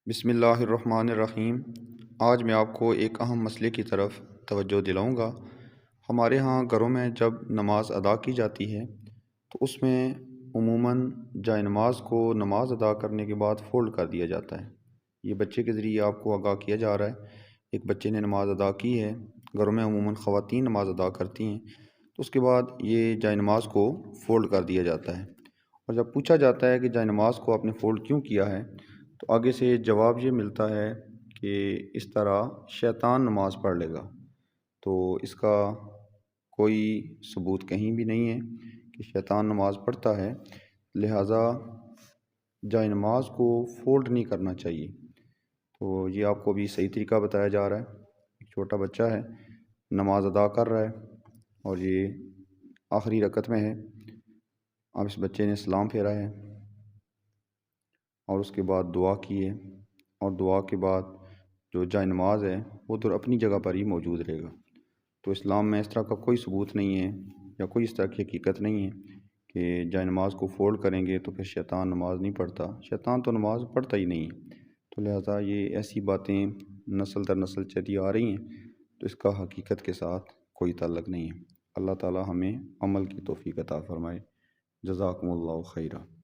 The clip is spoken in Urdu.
بسم اللہ الرحمن الرحیم۔ آج میں آپ کو ایک اہم مسئلے کی طرف توجہ دلاؤں گا۔ ہمارے ہاں گھروں میں جب نماز ادا کی جاتی ہے تو اس میں عموماً جائے نماز کو نماز ادا کرنے کے بعد فولڈ کر دیا جاتا ہے۔ یہ بچے کے ذریعے آپ کو آگاہ کیا جا رہا ہے۔ ایک بچے نے نماز ادا کی ہے، گھروں میں عموماً خواتین نماز ادا کرتی ہیں، تو اس کے بعد یہ جائے نماز کو فولڈ کر دیا جاتا ہے۔ اور جب پوچھا جاتا ہے کہ جائے نماز کو آپ نے فولڈ کیوں کیا ہے، تو آگے سے جواب یہ ملتا ہے کہ اس طرح شیطان نماز پڑھ لے گا۔ تو اس کا کوئی ثبوت کہیں بھی نہیں ہے کہ شیطان نماز پڑھتا ہے، لہٰذا جائے نماز کو فولڈ نہیں کرنا چاہیے۔ تو یہ آپ کو بھی صحیح طریقہ بتایا جا رہا ہے۔ ایک چھوٹا بچہ ہے، نماز ادا کر رہا ہے اور یہ آخری رکعت میں ہے۔ اب اس بچے نے سلام پھیرا ہے اور اس کے بعد دعا کی ہے، اور دعا کے بعد جو جائے نماز ہے وہ تو اپنی جگہ پر ہی موجود رہے گا۔ تو اسلام میں اس طرح کا کوئی ثبوت نہیں ہے یا کوئی اس طرح کی حقیقت نہیں ہے کہ جائے نماز کو فولڈ کریں گے تو پھر شیطان نماز نہیں پڑھتا۔ شیطان تو نماز پڑھتا ہی نہیں ہے۔ تو لہٰذا یہ ایسی باتیں نسل در نسل چلی آ رہی ہیں، تو اس کا حقیقت کے ساتھ کوئی تعلق نہیں ہے۔ اللہ تعالی ہمیں عمل کی توفیق عطا فرمائے۔ جزاکم اللہ خیرہ۔